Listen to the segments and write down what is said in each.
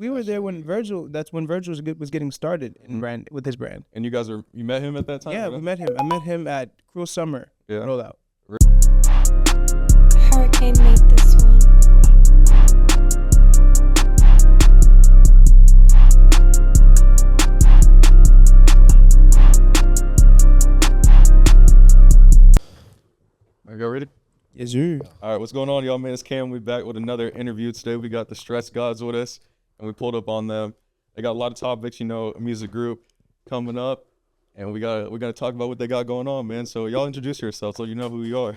We were there when Virgil. That's when Virgil was getting started in brand with his brand. And you met him at that time? Yeah, we met him. I met him at Cruel Summer rollout. Hurricane made this one. Are you ready? Yes, sir. All right, what's going on, y'all? Man, it's Cam. We back with another interview today. We got the Stress Gods with us, and we pulled up on them. They got a lot of topics, a music group coming up, and we're gonna talk about what they got going on, man. So y'all introduce yourselves so you know who you are.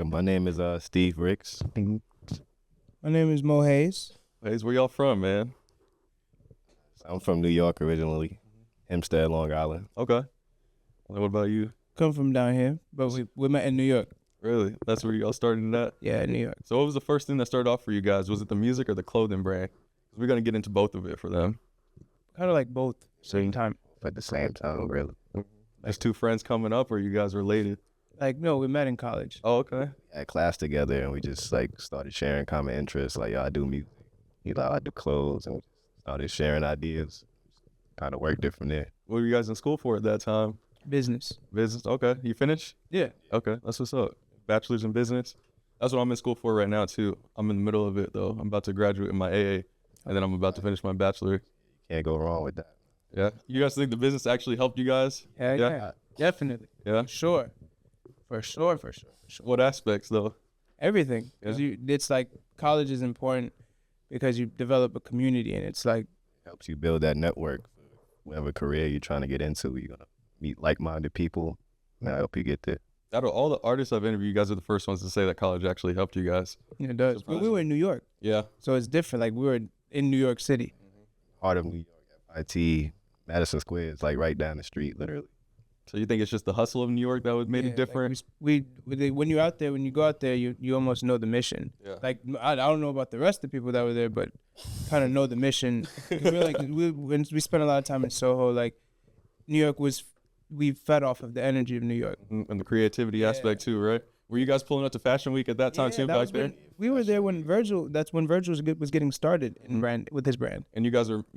My name is Steve Ricks. My name is Mo Hayes. Hayes, where y'all from, man? I'm from New York originally, Hempstead, Long Island. Okay. And what about you? Come from down here, but we met in New York. Really? That's where y'all started at? Yeah, New York. So what was the first thing that started off for you guys? Was it the music or the clothing brand? 'Cause we're gonna get into both of it for them. Kind of like both, same time. At the same time, really. Just two friends coming up, or you guys related? Like, no, we met in college. Oh, okay. At class together, and we just started sharing common interests. Like, I do music, I do clothes, and we started sharing ideas. Kind of worked it from there. What were you guys in school for at that time? Business. Business. Okay. You finished? Yeah. Okay. That's what's up. Bachelor's in business. That's what I'm in school for right now too. I'm in the middle of it though. I'm about to graduate in my AA, and then I'm about to finish my bachelor. Can't go wrong with that. Yeah. You guys think the business actually helped you guys? Yeah. Definitely. Yeah. For sure. What aspects though? Everything. Because it's like college is important because you develop a community, and it's like Helps you build that network. Whatever career you're trying to get into, you're gonna meet like-minded people, and I help you get there. Out of all the artists I've interviewed, you guys are the first ones to say that college actually helped you guys. it does. But we were in New York, Yeah. so it's different. Like we were in New York City. Heart of New York, IT, Madison Square is like right down the street, literally. So you think it's just the hustle of New York that would made it different? Like when you're out there, when you go out there, you almost know the mission. Yeah. Like I don't know about the rest of the people that were there, but kind of know the mission. We're like we spent a lot of time in Soho. Like New York we fed off of the energy of New York And the creativity aspect too, right? Were you guys pulling up to Fashion Week at that time too, back there? We were there when Virgil. That's when Virgil was getting started in brand with his brand. And you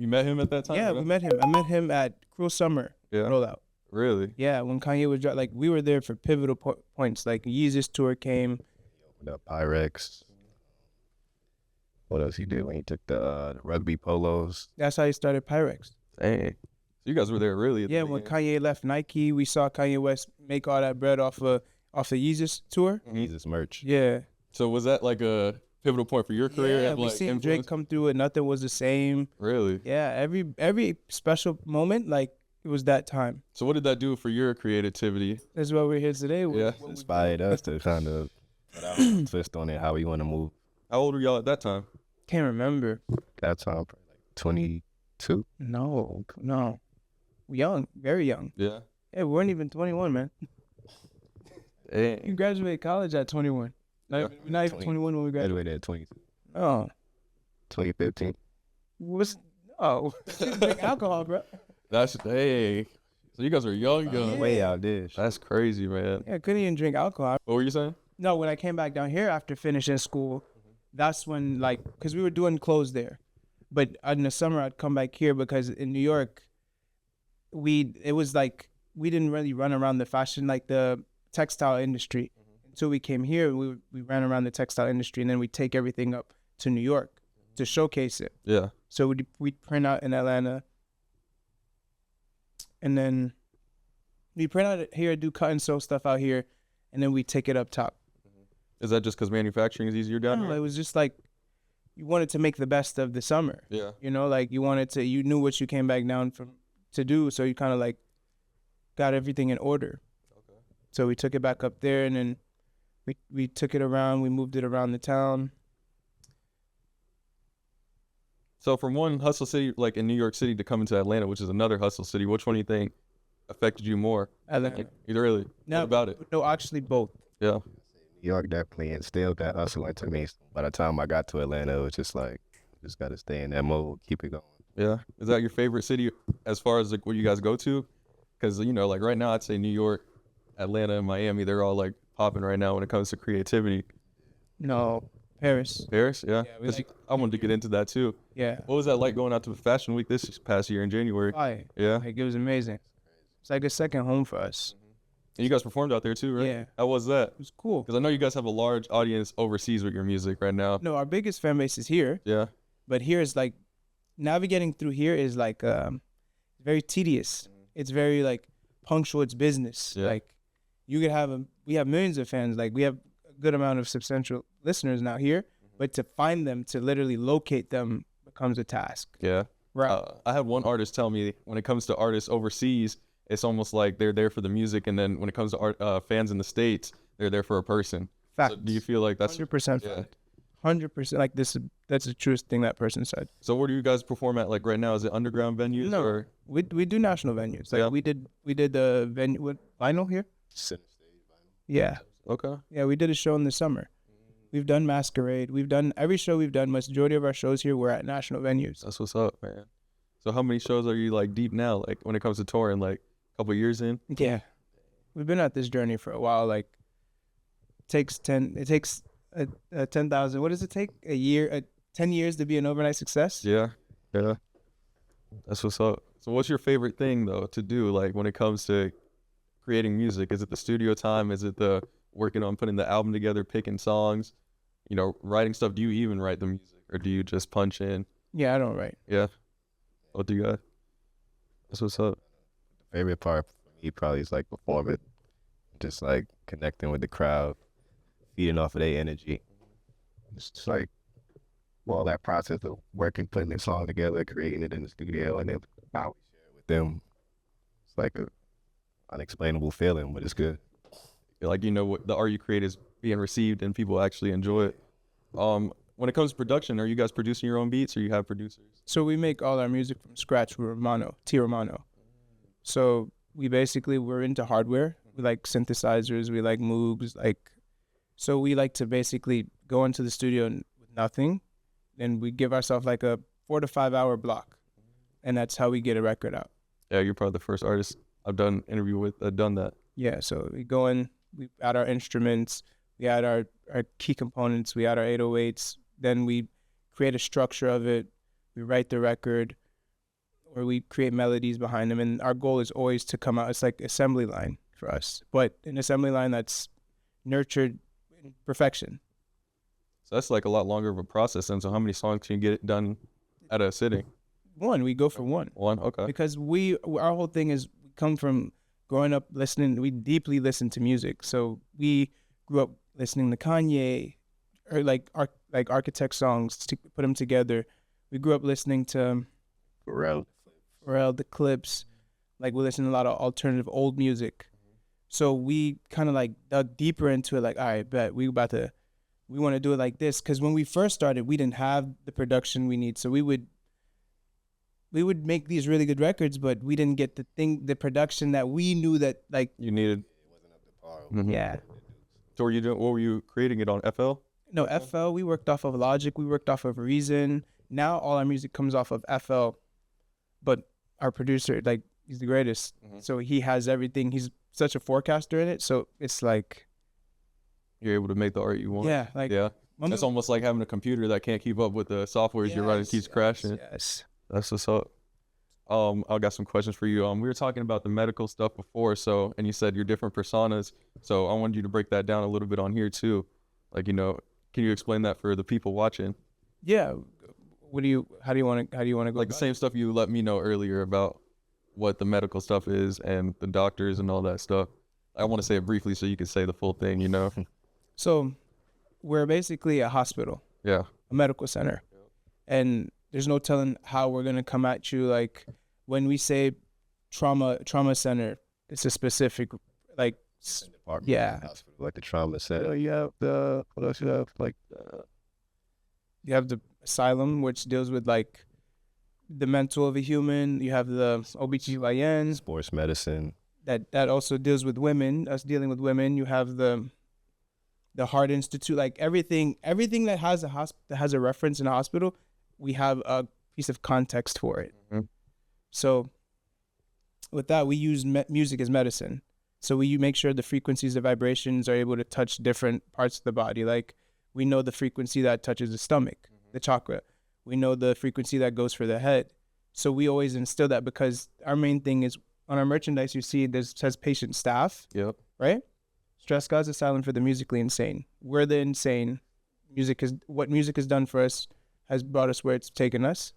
met him at that time? Yeah, we met him. I met him at Cruel Summer rollout. Really? Yeah, when KANYE was like we were there for pivotal points. Like Yeezus tour came. The Pyrex. What else he did when he took the rugby polos? That's how he started Pyrex. Dang. So you guys were there really? Yeah, when KANYE left Nike, we saw Kanye West make all that bread off the Yeezus tour. Jesus merch. Yeah. So was that like a pivotal point for your career? Yeah, and, we like, seen influence? Drake come through and nothing was the same. Really? Yeah, every special moment, like it was that time. So what did that do for your creativity? That's why we're here today. Yeah. Inspired us to kind of twist on it, how we want to move. How old were y'all at that time? Can't remember. That time, probably like 22. No. Young, very young. Yeah. Yeah, we weren't even 21, man. Dang. You graduated college at 21. Not even 21 when we graduated. Graduated at 22. Oh. 2015. Drink alcohol, bro. Hey. So you guys were young. Way out there. That's crazy, man. Yeah, I couldn't even drink alcohol. What were you saying? No, when I came back down here after finishing school, that's when, like, because we were doing clothes there. But in the summer, I'd come back here because in New York, it was like we didn't really run around the fashion, like the textile industry. Until we came here, we ran around the textile industry, and then we take everything up to New York to showcase it. Yeah. So we'd print out in Atlanta, and then we print out here, do cut and sew stuff out here, and then we take it up top. Is that just because manufacturing is easier down No, here? it was just like you wanted to make the best of the summer. Yeah. Like you knew what you came back down to do, so you kind of like got everything in order. Okay. So we took it back up there, and then we took it around. We moved it around the town. So from one hustle city, like in New York City, to come into Atlanta, which is another hustle city, which one do you think affected you more? Atlanta. Either really. No, what about it? No, actually both. Yeah. New York definitely instilled that hustle into me. By the time I got to Atlanta, it was just like, just got to stay in that mode, keep it going. Yeah. Is that your favorite city as far as like what you guys go to? Because, like right now, I'd say New York, Atlanta, and Miami, they're all like popping right now when it comes to creativity. No, Paris. Paris, yeah. Yeah, we 'Cause like- I wanted to get into that too. Yeah. What was that like going out to Fashion Week this past year in January? Fire. Yeah. Like, it was amazing. It's like a second home for us. And you guys performed out there too, right? Yeah. How was that? It was cool. Because I know you guys have a large audience overseas with your music right now. No, our biggest fan base is here, Yeah. but here is like navigating through here is like very tedious. It's very like punctual. It's business. Yeah. Like you could have we have millions of fans. Like we have a good amount of substantial listeners now here, but to find them, to literally locate them becomes a task. Yeah. Right. I had one artist tell me when it comes to artists overseas, it's almost like they're there for the music, and then when it comes to fans in the States, they're there for a person. Fact. So do you feel like that's 100% yeah. fact. 100%. Like that's the truest thing that person said. So where do you guys perform at like right now? Is it underground venues No, or we do national venues. Like Yeah. we did the venue with vinyl here. Center stage vinyl. Yeah. okay? Yeah, we did a show in the summer. We've done Masquerade. We've done every show we've done. Majority of our shows here were at national venues. That's what's up, man. So how many shows are you like deep now? Like when it comes to touring, like a couple years in? Yeah, we've been at this journey for a while. Like, it takes 10,000. What does it take? A year, 10 years to be an overnight success? Yeah, yeah. That's what's up. So what's your favorite thing though to do? Like when it comes to creating music, is it the studio time? Is it the working on putting the album together, picking songs? You know, writing stuff. Do you even write the music, or do you just punch in? Yeah, I don't write. Yeah. What do you got? That's what's up. Favorite part for me probably is like performing, just like connecting with the crowd, feeding off of their energy. It's just like all that process of working, putting the song together, creating it in the studio, and then how we share it with them. It's like a unexplainable feeling, but it's good. Like, you know, what the art you create is being received and people actually enjoy it. When it comes to production, are you guys producing your own beats or you have producers? So we make all our music from scratch with T Romano. So we're into hardware. We like synthesizers. We like Moogs. So we like to basically go into the studio with nothing, and we give ourselves like a 4 to 5 hour block, and that's how we get a record out. Yeah, you're probably the first artist I've done interview with done that. Yeah, so we go in, we add our instruments, we add our key components, we add our 808s, then we create a structure of it, we write the record, or we create melodies behind them, and our goal is always to come out, it's like assembly line for us, but an assembly line that's nurtured in perfection. So that's like a lot longer of a process. And so how many songs can you get done at a sitting? We go for one. One, okay. Because our whole thing is we come from growing up listening, we deeply listen to music. So we grew up listening to KANYE, or like Architect songs, to put them together. We grew up listening to Pharrell, the Clips. Like we listen to a lot of alternative old music. So we kind of like dug deeper into it. Like, all right, bet we want to do it like this. Because when we first started, we didn't have the production we need. So we would make these really good records, but we didn't get the production that we knew that like You needed. Mhm. Yeah. So what were you creating it on FL? No, FL, we worked off of Logic, we worked off of Reason. Now all our music comes off of FL, but our producer, like, he's the greatest. Mhm. So he has everything. He's such a forecaster in it. So it's like, You're able to make the art you want. yeah, like, Yeah. when It's we- almost like having a computer that can't keep up with the software you're running, keeps crashing. Yes. That's what's up. I got some questions for you. We were talking about the medical stuff before, and you said your different personas. So I wanted you to break that down a little bit on here too. Like, you know, can you explain that for the people watching? Yeah. How do you want to go? Like the same stuff you let me know earlier about what the medical stuff is and the doctors and all that stuff. I want to say it briefly so you can say the full thing, you know? So we're basically a hospital, Yeah. a medical center. And there's no telling how we're going to come at you. Like when we say trauma center, it's a specific, like, Department, yeah. hospital, like the trauma center. You have the, what else you have? Like, You have the asylum, which deals with like the mental of a human. You have the OBGYN sports medicine. that also deals with women, us dealing with women. You have the Heart Institute, like everything that has a reference in a hospital, we have a piece of context for it. Mhm. So with that, we use music as medicine. So we make sure the frequencies, the vibrations are able to touch different parts of the body. Like We know the frequency that touches the stomach, the chakra. We know the frequency that goes for the head. So we always instill that, because our main thing is on our merchandise, you see this says patient staff, Yep. right? Stress gods is silent for the musically insane. We're the insane. What music has done for us has brought us where it's taken us.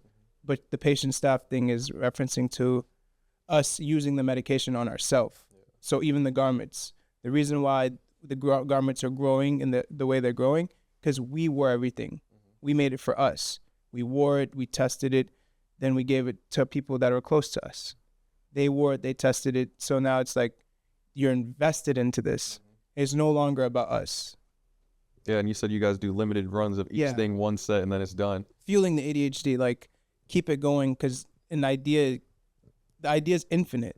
But the patient staff thing is referencing to us using the medication on ourselves. So even the garments, the reason why the garments are growing in the way they're growing, because we wore everything. We made it for us. We wore it, we tested it, then we gave it to people that are close to us. They wore it, they tested it. So now it's like you're invested into this. It's no longer about us. Yeah, and you said you guys do limited runs of each thing, one set, and then it's done. Fueling the ADHD, like keep it going, because the idea is infinite.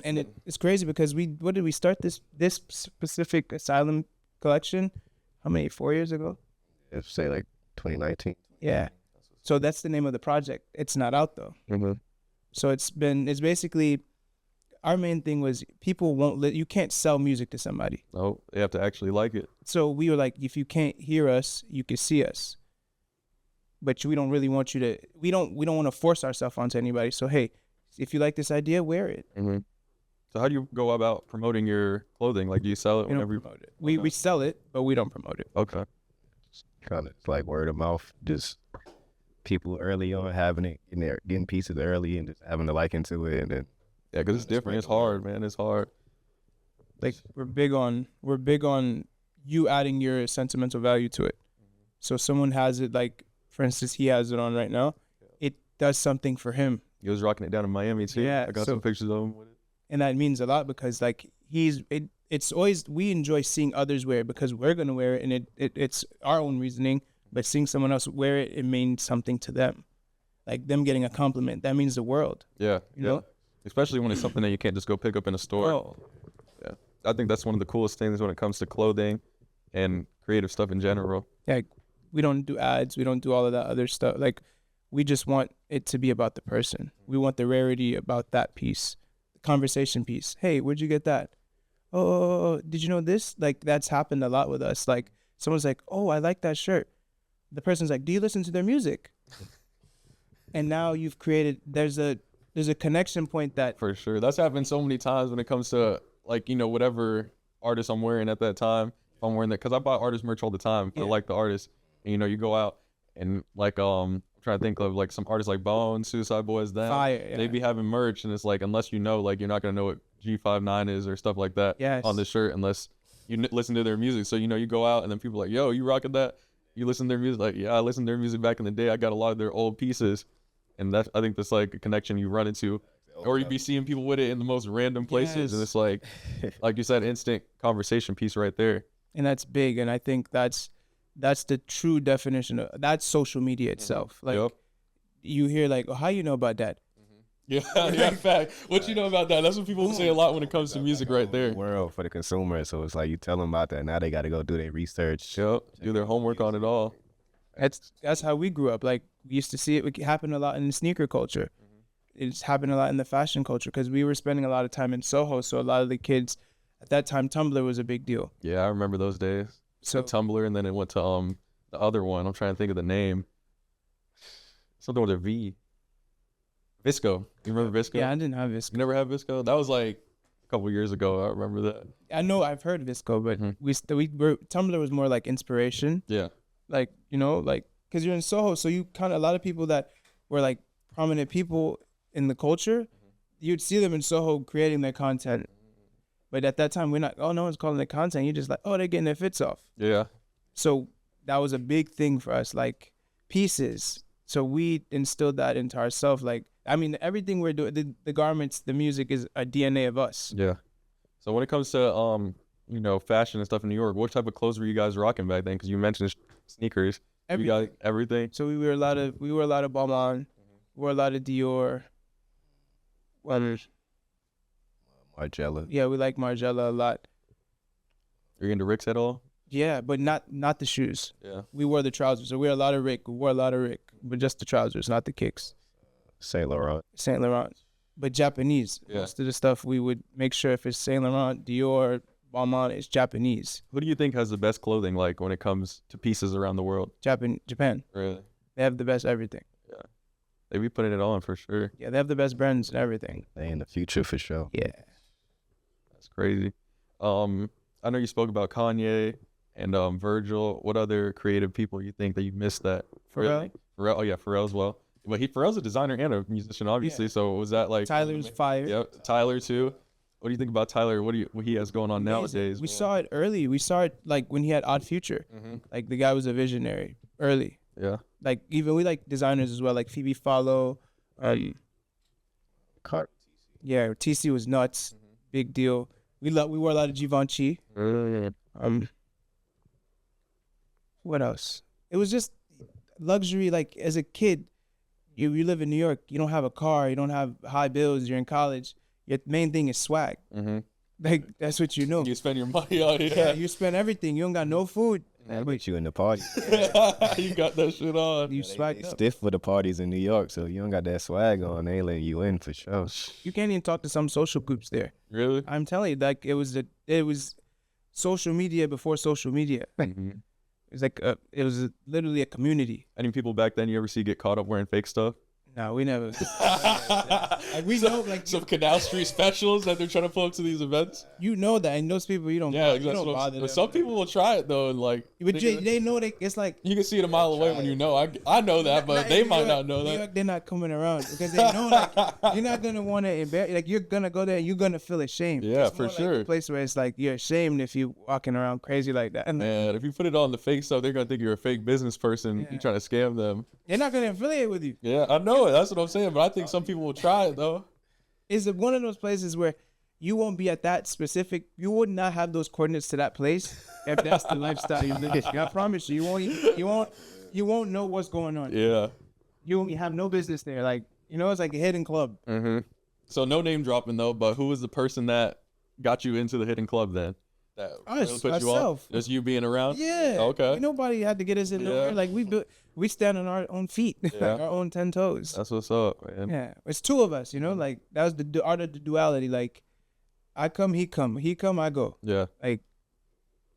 And it's crazy because what did we start this specific asylum collection? How many, 4 years ago? If say like 2019. Yeah. So that's the name of the project. It's not out though. So it's basically, our main thing was people you can't sell music to somebody. No, they have to actually like it. So we were like, if you can't hear us, you can see us. But we don't really want you to, we don't want to force ourselves onto anybody. So hey, if you like this idea, wear it. So how do you go about promoting your clothing? Like, do you sell it whenever you promote it? We sell it, but we don't promote it. Okay. Kind of like word of mouth, just people early on having it in there, getting pieces early and just having the liking to it, and then because it's different. It's hard, man. It's hard. Like we're big on you adding your sentimental value to it. So someone has it, like for instance, he has it on right now. It does something for him. He was rocking it down in Miami too. Yeah, I got some pictures of him with it. And that means a lot, because like it's always, we enjoy seeing others wear it because we're gonna wear it, and it's our own reasoning. But seeing someone else wear it, it means something to them. Like them getting a compliment, that means the world. Yeah, you know, especially when it's something that you can't just go pick up in a store. Oh. Yeah, I think that's one of the coolest things when it comes to clothing and creative stuff in general. Yeah, we don't do ads, we don't do all of that other stuff. Like we just want it to be about the person. We want the rarity about that piece, the conversation piece. Hey, where'd you get that? Oh, did you know this? Like that's happened a lot with us. Like someone's like, oh, I like that shirt. The person's like, do you listen to their music? And now you've created, there's a connection point that. For sure. That's happened so many times when it comes to like, you know, whatever artist I'm wearing at that time. If I'm wearing that, because I buy artist merch all the time. I like the artist. And, you know, you go out and like, I'm trying to think of like some artists like Bone, Suicide Boys, them. Fire, yeah. They be having merch, and it's like, unless you know, like you're not going to know what G59 is or stuff like that on the shirt unless you listen to their music. So, you know, you go out and then people are like, yo, you rocking that? You listen to their music? Like, yeah, I listened to their music back in the day. I got a lot of their old pieces. And that, I think that's like a connection you run into. Or you be seeing people with it in the most random places. And it's like you said, instant conversation piece right there. And that's big. And I think that's the true definition of that's social media itself. Like you hear like, oh, how you know about that? Yeah, in fact. What you know about that? That's what people say a lot when it comes to music right there. World for the consumer. So it's like you tell them about that. Now they got to go do their research. Do their homework on it all. That's how we grew up. Like we used to see it happen a lot in the sneaker culture. It's happened a lot in the fashion culture because we were spending a lot of time in Soho. So a lot of the kids at that time, Tumblr was a big deal. Yeah, I remember those days. So Tumblr, and then it went to the other one. I'm trying to think of the name. Something with a V. Visco. You remember Visco? Yeah, I didn't have Visco. You never had Visco? That was like a couple years ago. I remember that. I know I've heard Visco, but Tumblr was more like inspiration. Yeah. Like, you know, like, because you're in Soho, so you kind of, a lot of people that were like prominent people in the culture, you'd see them in Soho creating their content. But at that time, we're not, no one's calling it content. You're just like, oh, they're getting their fits off. Yeah. So that was a big thing for us, like pieces. So we instilled that into ourselves. Like, I mean, everything we're doing, the garments, the music is a DNA of us. Yeah. So when it comes to, you know, fashion and stuff in New York, what type of clothes were you guys rocking back then? Because you mentioned sneakers. You got everything. So we wore a lot of Balmain, wore a lot of Dior. Margiela. Yeah, we like Margiela a lot. Are you into Ricks at all? Yeah, but not the shoes. Yeah. We wore the trousers. So we wore a lot of Rick, but just the trousers, not the kicks. Saint Laurent. But Japanese. Yeah. Most of the stuff we would make sure if it's Saint Laurent, Dior, Balmain is Japanese. Who do you think has the best clothing, like when it comes to pieces around the world? Japan. Really? They have the best everything. They be putting it on for sure. Yeah, they have the best brands and everything. They in the future for sure. Yeah. That's crazy. I know you spoke about Kanye and Virgil. What other creative people you think that you missed that? Pharrell? Pharrell. Oh yeah, Pharrell's well. But Pharrell's a designer and a musician, obviously. So was that like Tyler's fire. Yep, Tyler too. What do you think about Tyler? What he has going on nowadays? We saw it early. We saw it like when he had Odd Future. Like the guy was a visionary early. Yeah. Like even we like designers as well, like Phoebe Follow. Yeah, TC was nuts. Big deal. We wore a lot of Givenchy. What else? It was just luxury. Like as a kid, you live in New York. You don't have a car. You don't have high bills. You're in college. Your main thing is swag. Like that's what you know. You spend your money on it. Yeah, you spend everything. You don't got no food. That makes you in the party. You got that shit on. You swag They up. stiff for the parties in New York, so you don't got that swag on. They ain't letting you in for sure. You can't even talk to some social groups there. Really? I'm telling you, like it was social media before social media. It's like it was literally a community. Any people back then you ever see get caught up wearing fake stuff? No, we never. Like we know, like Some Canal Street specials that they're trying to pull up to these events. you know that, and those people you don't. Yeah, you that's don't what bother I'm, them. some people will try it though, and like But they know that it's like you can see it a mile away when you know. I know that, but they might not know that. They're not coming around because they know like you're not gonna want to embarrass. Like you're gonna go there, and you're gonna feel ashamed. Yeah, It's for more like sure. a place where it's like you're ashamed if you walking around crazy like that. And Man, if you put it on the fake stuff, they're gonna think you're a fake business person. You trying to scam them. they're not gonna affiliate with you. Yeah, I know it. That's what I'm saying. But I think some people will try it though. It's one of those places where you won't be at that specific. You would not have those coordinates to that place if that's the lifestyle you live. I promise you, you won't know what's going on. Yeah. You have no business there. Like it's like a hidden club. So no name dropping though, but who was the person that got you into the hidden club then? That Us, put you on? ourself. Just you being around? Yeah. Okay. Nobody had to get us in there. Like we stand on our own feet, like Yeah. our own 10 toes. That's what's up, man. Yeah, it's two of us. Like that was the art of the duality. Like I come, he come, I go. Yeah. Like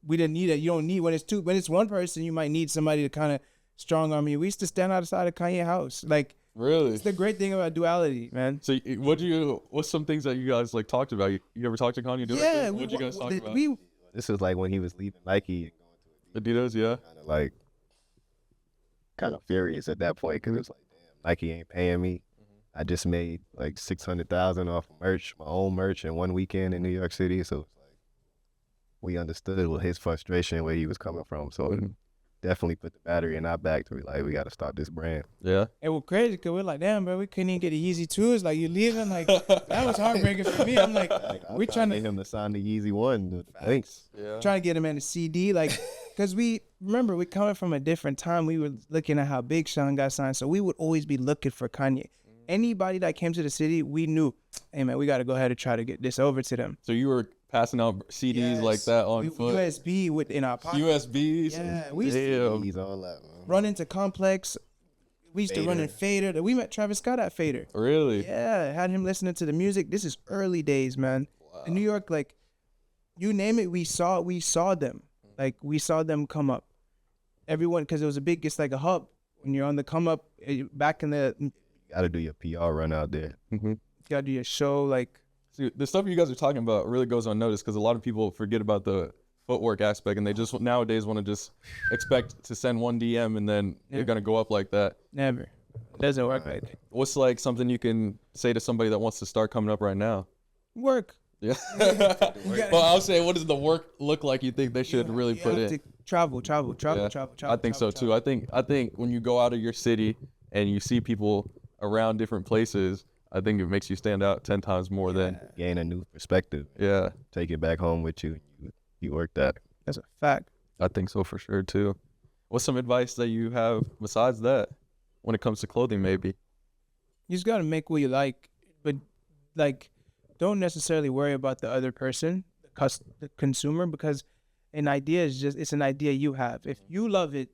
we didn't need it. You don't need when it's one person. You might need somebody to kind of strong arm you. We used to stand outside of KANYE house. Like Really? it's the great thing about duality, man. So what's some things that you guys like talked about? You ever talked to Kanye? Yeah, What'd you guys talk about? This is like when he was leaving Nike and Adidas, yeah. kind of furious at that point because it's like, damn, Nike ain't paying me. I just made like $600,000 off merch, my own merch, in one weekend in New York City. So it's like we understood what his frustration, where he was coming from. So it definitely put the battery in our back to be like, we got to start this brand. Yeah. It was crazy because we're like, damn, bro, we couldn't even get the Yeezy 2s. Like, you leaving? Like, that was heartbreaking for me. I'm like, I'm we're trying to get him to sign the Yeezy 1. Thanks. Yeah. trying to get him in a CD. Like, because we coming from a different time. We were looking at how Big Sean got signed. So we would always be looking for Kanye. Anybody that came to the city, we knew, hey, man, we got to go ahead and try to get this over to them. So you were passing out CDs like that on foot? USB in our pocket. USBs? Yeah, we used to Damn. He's all that, man. run into Complex. We used to run in Fader. We met Travis Scott at Fader. Really? Yeah, had him listening to the music. This is early days, man. In New York, like, you name it, we saw them. Like, we saw them come up. Everyone, because it was it's like a hub. When you're on the come up, back in the, you You got to do your PR run out there. gotta do your show, like, See, the stuff you guys are talking about really goes unnoticed because a lot of people forget about the footwork aspect and they just nowadays want to just expect to send one DM and then they're going to go up like that. never. It doesn't work like that. What's like something you can say to somebody that wants to start coming up right now? Work. Yeah. Well, I was saying, what does the work look like you think they should really You put have in? to travel. Yeah, I think so too. I think when you go out of your city and you see people around different places, I think it makes you stand out 10 times more than Gain a new perspective. yeah. Take it back home with you. You work that. That's a fact. I think so for sure too. What's some advice that you have besides that when it comes to clothing maybe? You just gotta make what you like, but like, don't necessarily worry about the other person, the consumer, because an idea is it's an idea you have. If you love it,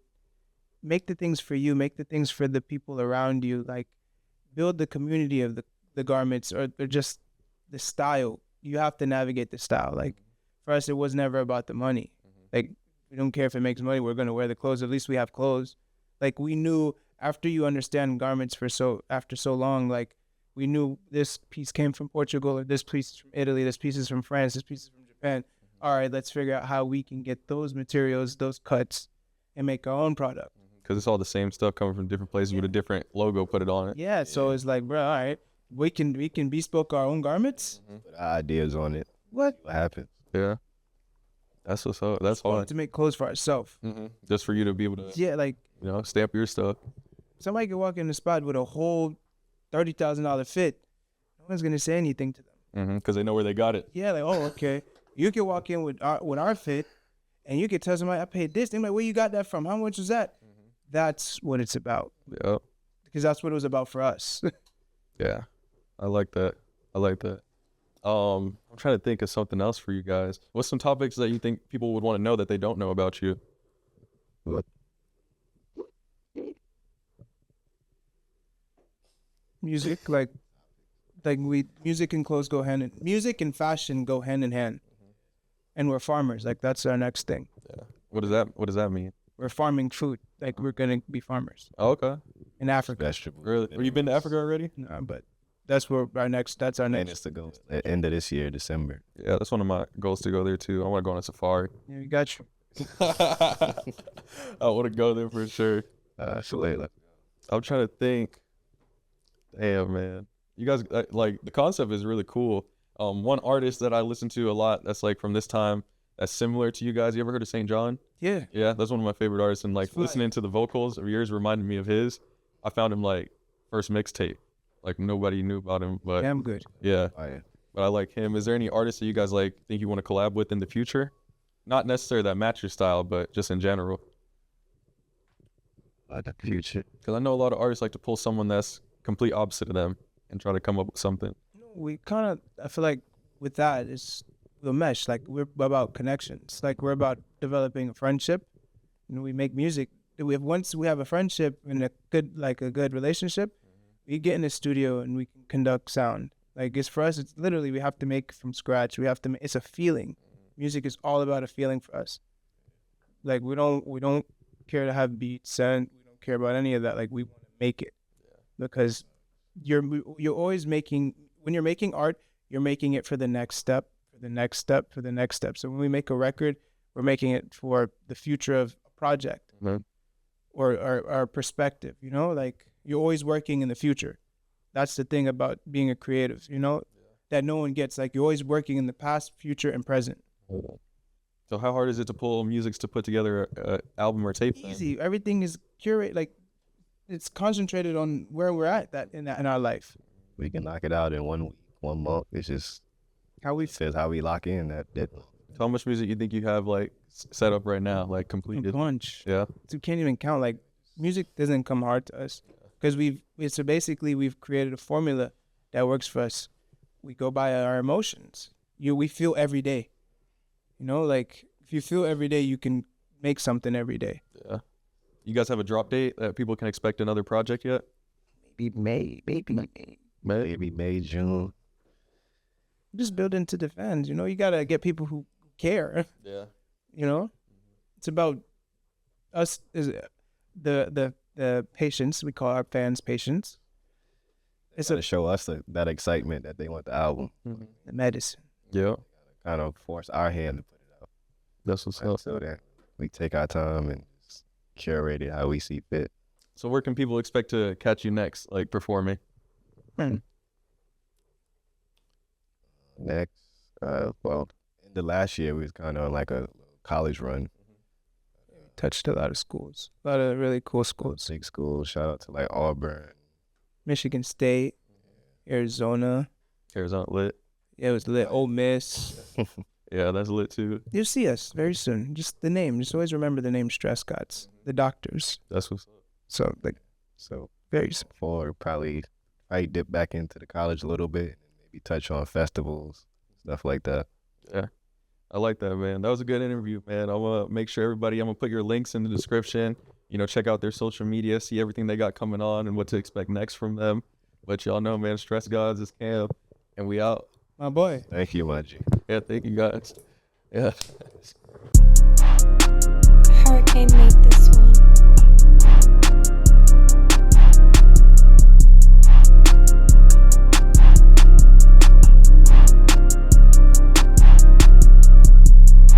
make the things for you, make the things for the people around you, like build the community of the garments or just the style. You have to navigate the style. Like for us, it was never about the money. Like, we don't care if it makes money. We're going to wear the clothes. At least we have clothes. Like, we knew after you understand garments after so long, like, we knew this piece came from Portugal, or this piece is from Italy, this piece is from France, this piece is from Japan. All right, let's figure out how we can get those materials, those cuts, and make our own product. Because it's all the same stuff coming from different places with a different logo put it on it. Yeah, so it's like, bro, all right, we can bespoke our own garments. Put ideas on it. What? What happens? Yeah. That's what's up. That's hard. To make clothes for ourselves. Just for you to be able to, Yeah, like, you know, stamp your stuff. somebody could walk in the spot with a whole $30,000 fit. No one's gonna say anything to them. Because they know where they got it. Yeah, like, oh, okay. You could walk in with our fit, and you could tell somebody, I paid this. They're like, where you got that from? How much was that? That's what it's about. Yeah. Because that's what it was about for us. Yeah. I like that. I'm trying to think of something else for you guys. What's some topics that you think people would want to know that they don't know about you? What? Music, music and clothes go hand in music and fashion go hand in hand. And we're farmers. Like, that's our next thing. Yeah. What does that mean? We're farming food. Like, we're gonna be farmers Oh, okay. in Africa. Vegetables. Really? Have you been to Africa already? No, but that's where that's our And next. it's to go at the end of this year, December. Yeah, that's one of my goals to go there too. I want to go on a safari. Yeah, we got you. I want to go there for sure. So like, I'm trying to think. Damn, man. You guys, like, the concept is really cool. One artist that I listen to a lot that's like from this time that's similar to you guys. You ever heard of St. John? Yeah. Yeah, that's one of my favorite artists. And like That's right. listening to the vocals of yours reminded me of his. I found him like first mixtape. Like nobody knew about him, but Damn good. yeah. oh yeah, But I like him. Is there any artists that you guys like think you want to collab with in the future? Not necessarily that match your style, but just in general. the future. Because I know a lot of artists like to pull someone that's complete opposite of them and try to come up with something. We kind of, I feel like with that, it's the mesh. Like, we're about connections. Like, we're about developing a friendship. We make music. Once we have a friendship and a good relationship, we get in the studio and we can conduct sound. Like, it's for us, it's literally, we have to make from scratch. It's a feeling. Music is all about a feeling for us. Like, we don't care to have beats and we don't care about any of that. Like, we want to make it because you're always making, when you're making art, you're making it for the next step, for the next step, for the next step. So when we make a record, we're making it for the future of a project or our perspective, like, you're always working in the future. That's the thing about being a creative, that no one gets. Like, you're always working in the past, future, and present. So how hard is it to pull music to put together an album or tape? Easy. Everything is curated. Like, it's concentrated on where we're at in our life. We can knock it out in 1 week, 1 month. It's just How we says how we lock in that. How much music you think you have like set up right now, like a completed? bunch. Yeah. So we can't even count. Like, music doesn't come hard to us because we've created a formula that works for us. We go by our emotions. We feel every day. Like, if you feel every day, you can make something every day. Yeah. You guys have a drop date that people can expect another project yet? Maybe May, June. Just build into the fans. You gotta get people who care. Yeah. It's about us as the patients. We call our fans patients. It's To show us that excitement that they want the album. the medicine. Yeah. Kind of force our hand to put it out. That's what's up. So that we take our time and just curate it how we see fit. So where can people expect to catch you next, like performing? Next, well, in the last year we was kind of on like a college run. Touched a lot of schools, a lot of really cool schools. Big schools. Shout out to like Auburn. Michigan State, Arizona. Arizona lit. Yeah, it was lit. Ole Miss. Yeah, that's lit too. You'll see us very soon. Just the name. Just always remember the name Stress Gods, the doctors. That's what's up. So, like, So very soon. for probably dip back into the college a little bit and maybe touch on festivals, stuff like that. Yeah. I like that, man. That was a good interview, man. I'm going to make sure I'm going to put your links in the description. Check out their social media, see everything they got coming on and what to expect next from them. But y'all know, man, Stress Gods is Cam, and we out. My boy. Thank you, my G. Yeah, thank you guys. Yeah. Hurricane made this.